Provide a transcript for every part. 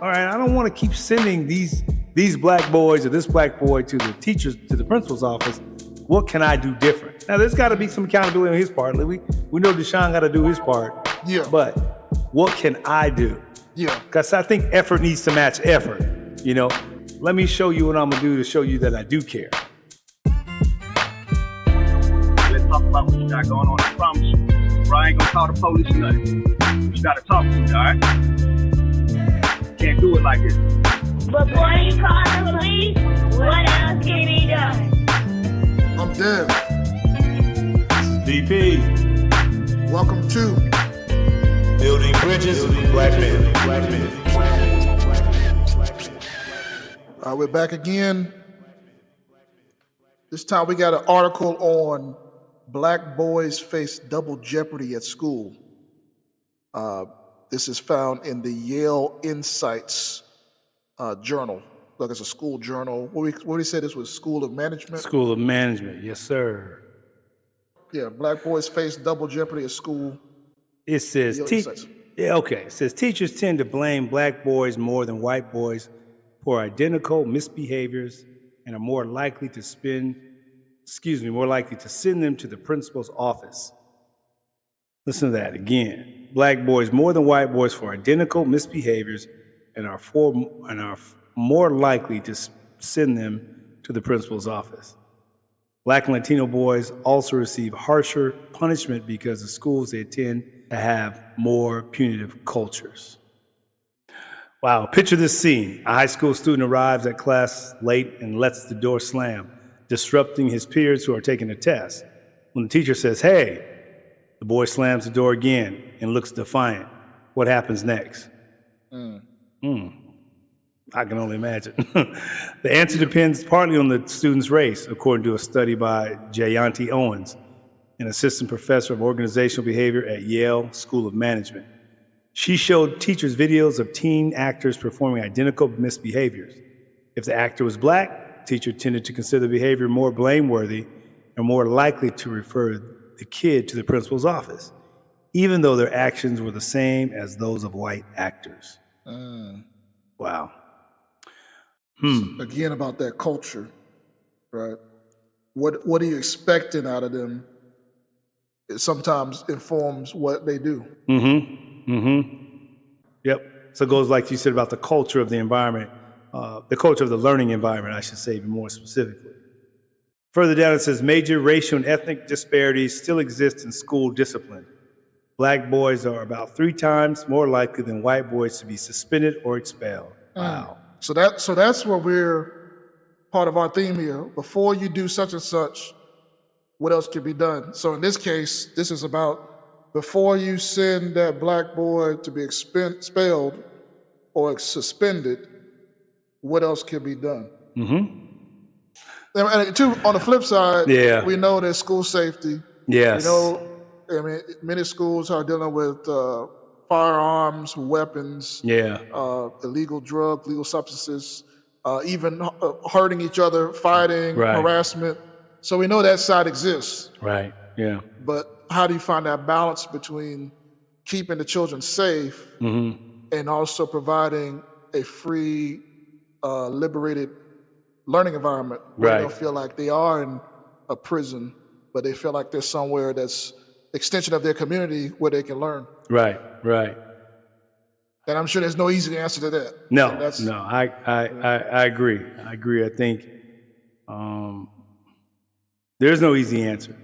all right, I don't want to keep sending these black boys or this black boy to the teachers, to the principal's office. What can I do different? Now, there's got to be some accountability on his part. We know Deshaun got to do his part. Yeah. But what can I do? Yeah. Because I think effort needs to match effort. You know, let me show you what I'm going to do to show you that I do care. Let's talk about what you got going on. I promise you. Bro, I ain't gonna call the police or nothing. You gotta talk to me, all right? Can't do it like this. Before you call the police, what else can be done? I'm Dev. DP. Welcome to Building Bridges with Black Men. We're back again. This time we got an article on Black boys face double jeopardy at school. This is found in the Yale Insights journal. Like it's a school journal. What do you say this was? School of Management? School of Management, yes, sir. Yeah, black boys face double jeopardy at school. It says, it says teachers tend to blame black boys more than white boys for identical misbehaviors and are more likely to send them to the principal's office. Listen to that again. Black boys more than white boys for identical misbehaviors and are more likely to send them to the principal's office. Black and Latino boys also receive harsher punishment because the schools they attend have more punitive cultures. Wow, picture this scene. A high school student arrives at class late and lets the door slam, disrupting his peers who are taking a test. When the teacher says, "Hey," the boy slams the door again and looks defiant. What happens next? I can only imagine. The answer depends partly on the student's race, according to a study by Jayanti Owens, an assistant professor of organizational behavior at Yale School of Management. She showed teachers videos of teen actors performing identical misbehaviors. If the actor was black, the teacher tended to consider the behavior more blameworthy and more likely to refer the kid to the principal's office, even though their actions were the same as those of white actors. Wow. Again, about that culture, right? What are you expecting out of them? It sometimes informs what they do. Yep. So it goes like you said about the culture of the environment, the culture of the learning environment, I should say, even more specifically. Further down, it says major racial and ethnic disparities still exist in school discipline. Black boys are about 3 times more likely than white boys to be suspended or expelled. Wow. So that's what we're part of our theme here. Before you do such and such, what else can be done? So in this case, this is about before you send that black boy to be expelled or suspended, what else can be done? And too, on the flip side, we know there's school safety. Yes. You know, I mean, many schools are dealing with firearms, weapons, illegal drugs, illegal substances, even hurting each other, fighting, harassment. So we know that side exists. Right, yeah. But how do you find that balance between keeping the children safe and also providing a free, liberated learning environment where they don't feel like they are in a prison, but they feel like they're somewhere that's extension of their community where they can learn. Right. And I'm sure there's no easy answer to that. No, I agree. I think there's no easy answer.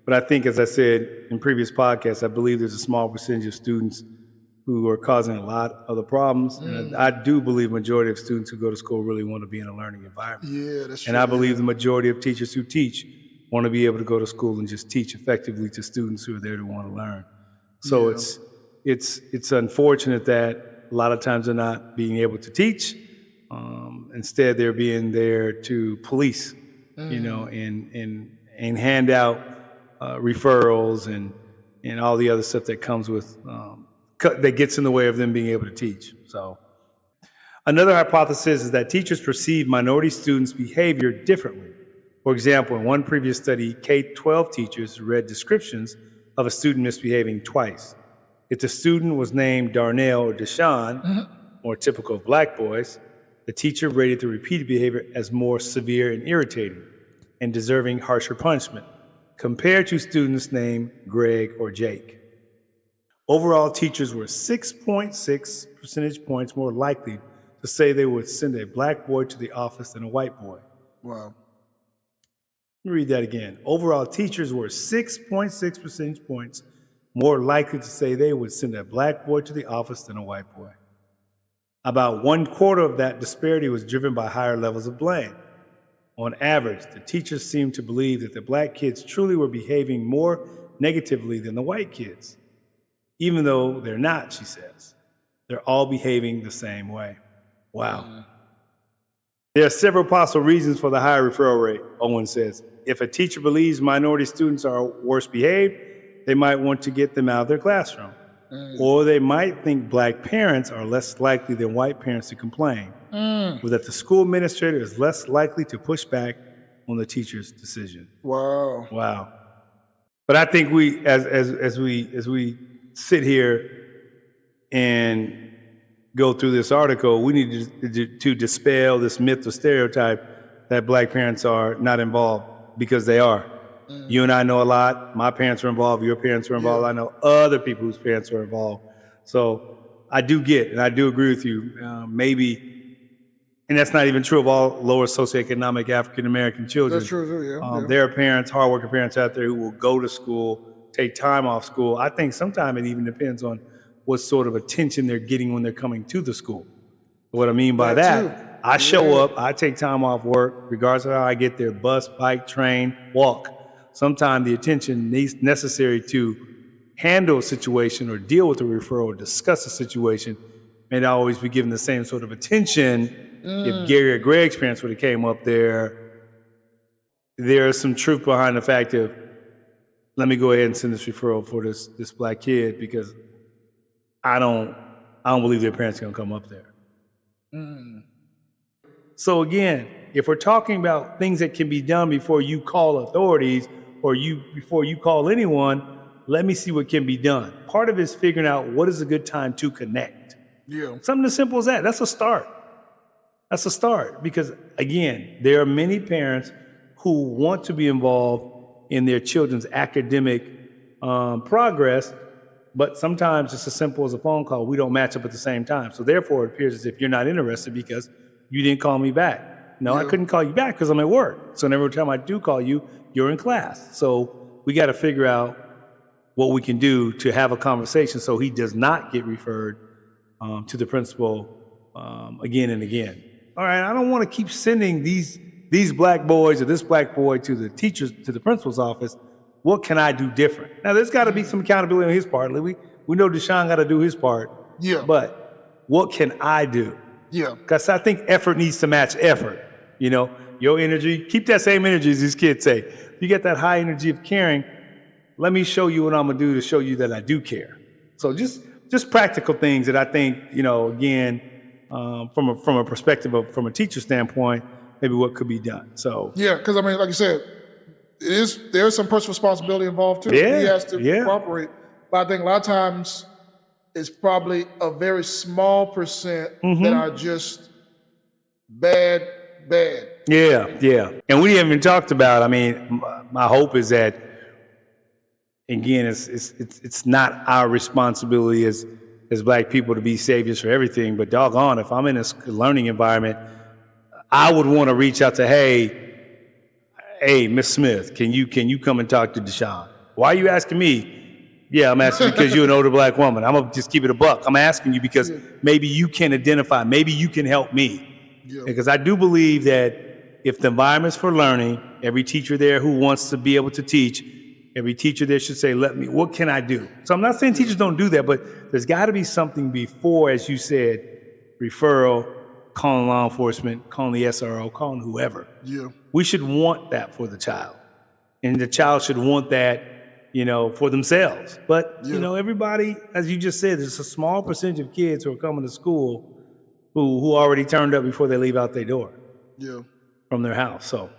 But I think, as I said in previous podcasts, I believe there's a small percentage of students who are causing a lot of the problems. And I do believe majority of students who go to school really want to be in a learning environment. Yeah, that's true. And I believe the majority of teachers who teach want to be able to go to school and just teach effectively to students who are there to want to learn. So it's unfortunate that a lot of times they're not being able to teach. Instead, they're being there to police, you know, and hand out referrals and all the other stuff that comes with that gets in the way of them being able to teach. So another hypothesis is that teachers perceive minority students' behavior differently. For example, in one previous study, K-12 teachers read descriptions of a student misbehaving twice. If the student was named Darnell or Deshaun, more typical of black boys, the teacher rated the repeated behavior as more severe and irritating and deserving harsher punishment compared to students named Greg or Jake. Overall, teachers were 6.6 percentage points more likely to say they would send a black boy to the office than a white boy. Wow. Let me read that again. Overall, teachers were 6.6 percentage points more likely to say they would send a black boy to the office than a white boy. About 1/4 of that disparity was driven by higher levels of blame. On average, the teachers seemed to believe that the black kids truly were behaving more negatively than the white kids. Even though they're not, she says. They're all behaving the same way. Wow. There are several possible reasons for the higher referral rate, Owen says. If a teacher believes minority students are worse behaved, they might want to get them out of their classroom. Or they might think black parents are less likely than white parents to complain, or that the school administrator is less likely to push back on the teacher's decision. Wow. Wow. But I think we, as we sit here and go through this article, we need to dispel this myth or stereotype that black parents are not involved, because they are. You and I know a lot. My parents were involved. Your parents were involved. I know other people whose parents were involved. So I do get, and I do agree with you. Maybe, and that's not even true of all lower socioeconomic African-American children. That's true, yeah. There are parents, hardworking parents out there who will go to school, take time off school. I think sometimes it even depends on what sort of attention they're getting when they're coming to the school. What I mean by that, I show up, I take time off work, regardless of how I get there, bus, bike, train, walk. Sometimes the attention necessary to handle a situation or deal with a referral or discuss a situation may not always be given the same sort of attention. If Gary or Greg's parents would have came up there, there's some truth behind the fact of, let me go ahead and send this referral for this black kid, because I don't believe their parents are gonna come up there. So again, if we're talking about things that can be done before you call authorities or before you call anyone, let me see what can be done. Part of it is figuring out what is a good time to connect. Yeah. Something as simple as that. That's a start. That's a start, because again, there are many parents who want to be involved in their children's academic progress, but sometimes it's as simple as a phone call. We don't match up at the same time. So therefore, it appears as if you're not interested because you didn't call me back. No, I couldn't call you back because I'm at work. So every time I do call you, you're in class. So we got to figure out what we can do to have a conversation so he does not get referred to the principal again and again. All right, I don't want to keep sending these black boys or this black boy to the teachers, to the principal's office. What can I do different? Now, there's got to be some accountability on his part. We know Deshaun got to do his part. Yeah. But what can I do? Yeah. Because I think effort needs to match effort. You know, your energy, keep that same energy, as these kids say. You get that high energy of caring. Let me show you what I'm gonna do to show you that I do care. So just practical things that I think, you know, again, from a perspective of, from a teacher standpoint, maybe what could be done. So yeah, because I mean, like you said, there's some personal responsibility involved too. Yeah, he has to cooperate. But I think a lot of times it's probably a very small percent that are just bad. Yeah. And we haven't even talked about, I mean, my hope is that, again, it's not our responsibility as black people to be saviors for everything, but doggone, if I'm in a learning environment, I would want to reach out to, hey, Miss Smith, can you come and talk to Deshaun? Why are you asking me? Yeah, I'm asking because you're an older black woman. I'm gonna just keep it a buck. I'm asking you because maybe you can identify, maybe you can help me. Yeah. Because I do believe that if the environment's for learning, every teacher there who wants to be able to teach, every teacher there should say, what can I do? So I'm not saying teachers don't do that, but there's got to be something before, as you said, referral, calling law enforcement, calling the SRO, calling whoever. Yeah. We should want that for the child. And the child should want that, you know, for themselves. But, you know, everybody, as you just said, there's a small percentage of kids who are coming to school who already turned up before they leave out their door from their house. So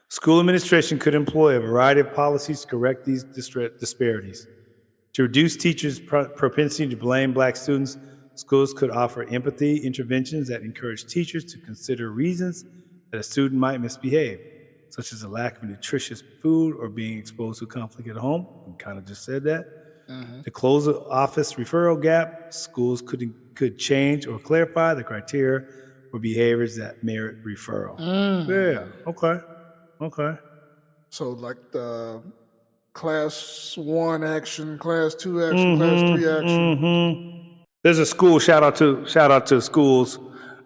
school administration could employ a variety of policies to correct these disparities. To reduce teachers' propensity to blame black students, Schools could offer empathy interventions that encourage teachers to consider reasons that a student might misbehave, such as a lack of nutritious food or being exposed to conflict at home. We kind of just said that. To close the office referral gap, schools could change or clarify the criteria for behaviors that merit referral. Yeah, okay. So like the class 1 action, class 2 action, class 3 action. There's a school, shout out to schools,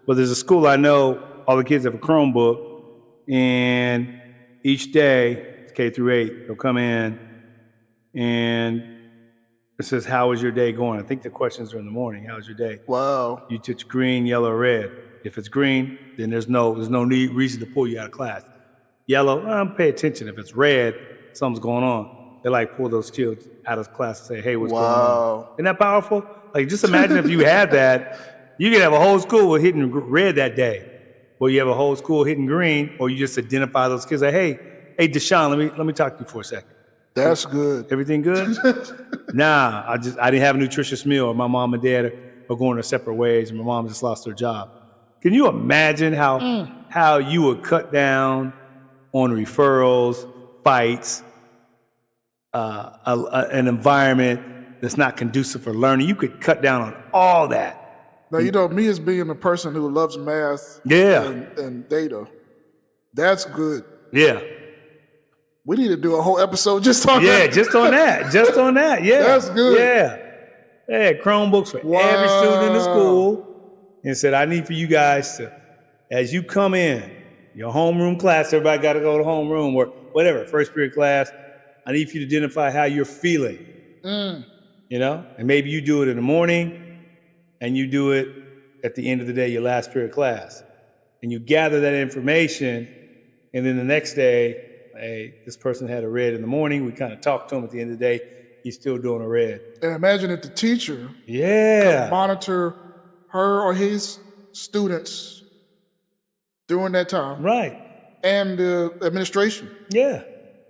but there's a school I know, all the kids have a Chromebook, and each day, K through 8, they'll come in and it says, how is your day going? I think the questions are in the morning. How's your day? Wow. You touch green, yellow, red. If it's green, then there's no reason to pull you out of class. Yellow, pay attention. If it's red, something's going on. They like pull those kids out of class and say, hey, what's going on? Isn't that powerful? Like, just imagine if you had that, you could have a whole school hitting red that day, or you have a whole school hitting green, or you just identify those kids like, hey, Deshaun, let me talk to you for a second. That's good. Everything good? Nah, I didn't have a nutritious meal, or my mom and dad are going their separate ways, and my mom just lost her job. Can you imagine how you would cut down on referrals, fights, an environment that's not conducive for learning? You could cut down on all that. Now, you know, me as being a person who loves math and data, that's good. Yeah. We need to do a whole episode just on that. Yeah, just on that. Yeah. That's good. Yeah. They had Chromebooks for every student in the school and said, I need for you guys to, as you come in, your homeroom class, everybody got to go to homeroom or whatever, first period class, I need for you to identify how you're feeling. You know? And maybe you do it in the morning and you do it at the end of the day, your last period class. And you gather that information, and then the next day, hey, this person had a red in the morning. We kind of talked to him at the end of the day. He's still doing a red. And imagine if the teacher could monitor her or his students during that time. Right. And the administration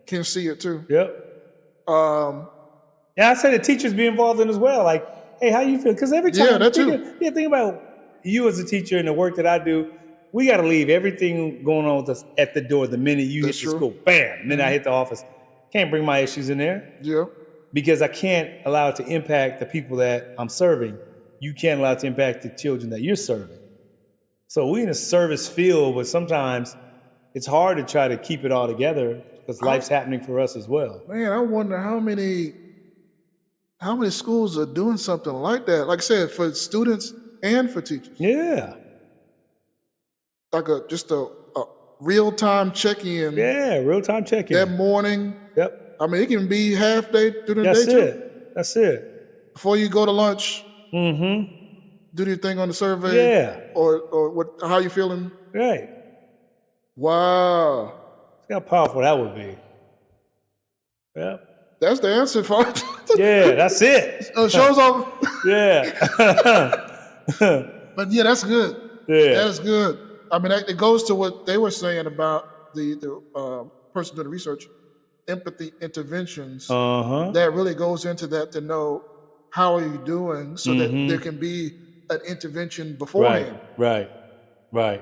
can see it too. Yep. Yeah, I say the teachers be involved in as well. Like, hey, how you feel? Because every time think about you as a teacher and the work that I do, we got to leave everything going on with us at the door the minute you hit the school. Bam! The minute I hit the office. Can't bring my issues in there. Yeah. Because I can't allow it to impact the people that I'm serving. You can't allow it to impact the children that you're serving. So we're in a service field, but sometimes it's hard to try to keep it all together because life's happening for us as well. Man, I wonder how many schools are doing something like that. Like I said, for students and for teachers. Yeah. Like just a real-time check-in. Yeah, real-time check-in. That morning. Yep. I mean, it can be half day during the day. That's it. Before you go to lunch. Do your thing on the survey. Yeah. Or what? How you feeling? Right. Wow. See how powerful that would be. Yep. That's the answer for it. Yeah, that's it. Show's over. Yeah. But yeah, that's good. Yeah. That is good. I mean, it goes to what they were saying about the person doing the research, empathy interventions. That really goes into that to know how are you doing so that there can be an intervention beforehand. Right.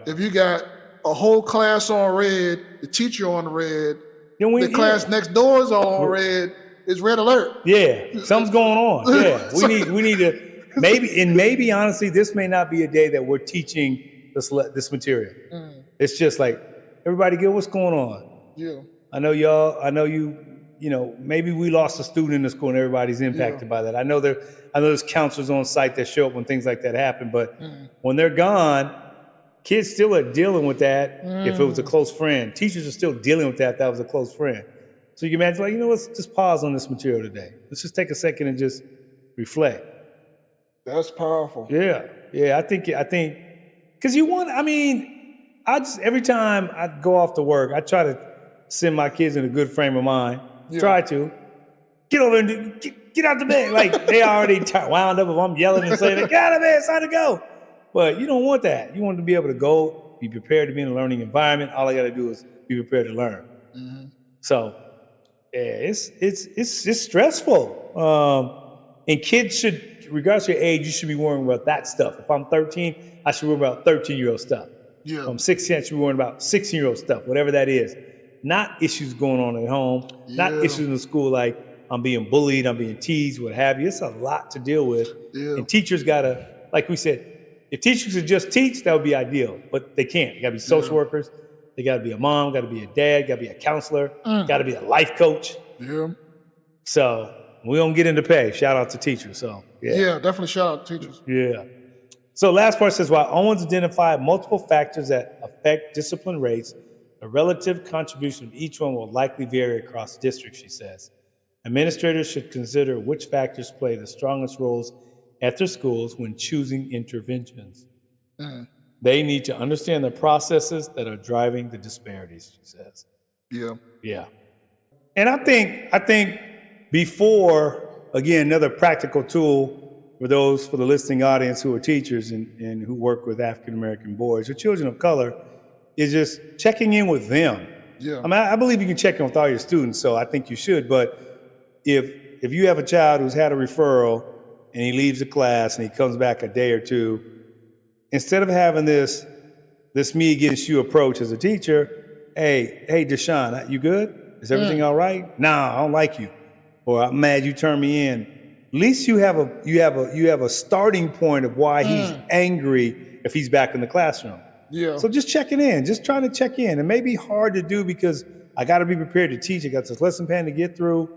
If you got a whole class on red, the teacher on red, the class next door is all on red, it's red alert. Yeah, something's going on. Yeah, we need to maybe honestly, this may not be a day that we're teaching this material. It's just like, everybody get what's going on. Yeah. I know you, maybe we lost a student in the school and everybody's impacted by that. I know there's counselors on site that show up when things like that happen, but when they're gone, kids still are dealing with that if it was a close friend. Teachers are still dealing with that if that was a close friend. So you can imagine, like, let's just pause on this material today. Let's just take a second and just reflect. That's powerful. Yeah, I think, because every time I go off to work, I try to send my kids in a good frame of mind. Try to. Get over and get out the bed. Like, they already wound up if I'm yelling and saying, get out of bed, it's time to go. But you don't want that. You want to be able to go, be prepared to be in a learning environment. All I got to do is be prepared to learn. So, yeah, it's stressful. And kids should, regardless of your age, you should be worrying about that stuff. If I'm 13, I should worry about 13-year-old stuff. Yeah. If I'm 16, I should be worrying about 16-year-old stuff, whatever that is. Not issues going on at home, not issues in the school like I'm being bullied, I'm being teased, what have you. It's a lot to deal with. Yeah. And teachers gotta, like we said, if teachers could just teach, that would be ideal. But they can't. They gotta be social workers. They gotta be a mom, gotta be a dad, gotta be a counselor, gotta be a life coach. Yeah. So we don't get into pay. Shout out to teachers. So Yeah, definitely shout out to teachers. yeah. So last part says, while Owens identified multiple factors that affect discipline rates, the relative contribution of each one will likely vary across districts, she says. Administrators should consider which factors play the strongest roles at their schools when choosing interventions. They need to understand the processes that are driving the disparities, she says. Yeah. Yeah. And I think before, again, another practical tool for the listening audience who are teachers and who work with African-American boys or children of color, is just checking in with them. Yeah. I mean, I believe you can check in with all your students, so I think you should, but if you have a child who's had a referral and he leaves the class and he comes back a day or two, instead of having this me against you approach as a teacher, hey, Deshaun, you good? Is everything all right? Nah, I don't like you. Or I'm mad you turned me in. At least you have a starting point of why he's angry if he's back in the classroom. Yeah. So just checking in, just trying to check in. It may be hard to do because I got to be prepared to teach. I got this lesson plan to get through,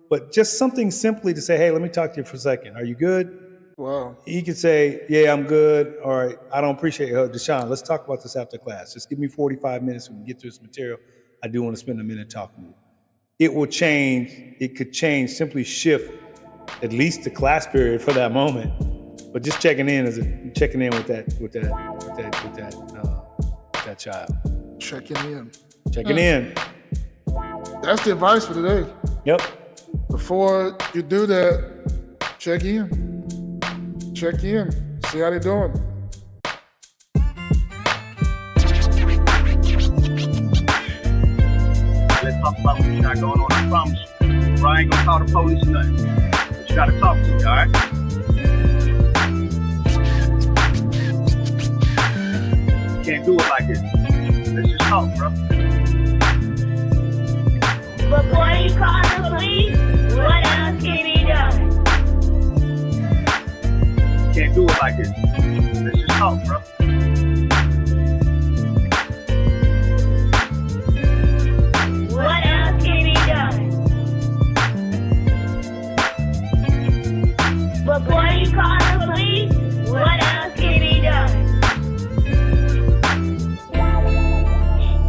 but just something simply to say, hey, let me talk to you for a second. Are you good? Wow. He could say, yeah, I'm good. All right, I don't appreciate it. Deshaun, let's talk about this after class. Just give me 45 minutes so we can get through this material. I do want to spend a minute talking to you. It will change. It could change, simply shift at least the class period for that moment. But just checking in with that child. Checking in. Checking in. That's the advice for today. Yep. Before you do that, check in. Check in. See how they're doing. Let's talk about what you got going on. I promise you. Bro, I ain't gonna call the police or nothing. But you gotta talk to me, all right? Can't do it like this. Let's just talk, bro. Before you call the police, what else can be done? Can't do it like this. Let's just talk, bro. What else can be done? Before you call the police, what else can be done?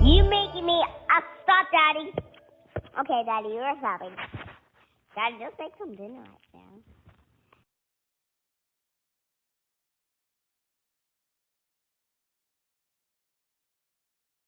You making me stop, Daddy. Okay, Daddy, you're stopping. Daddy, just make some dinner.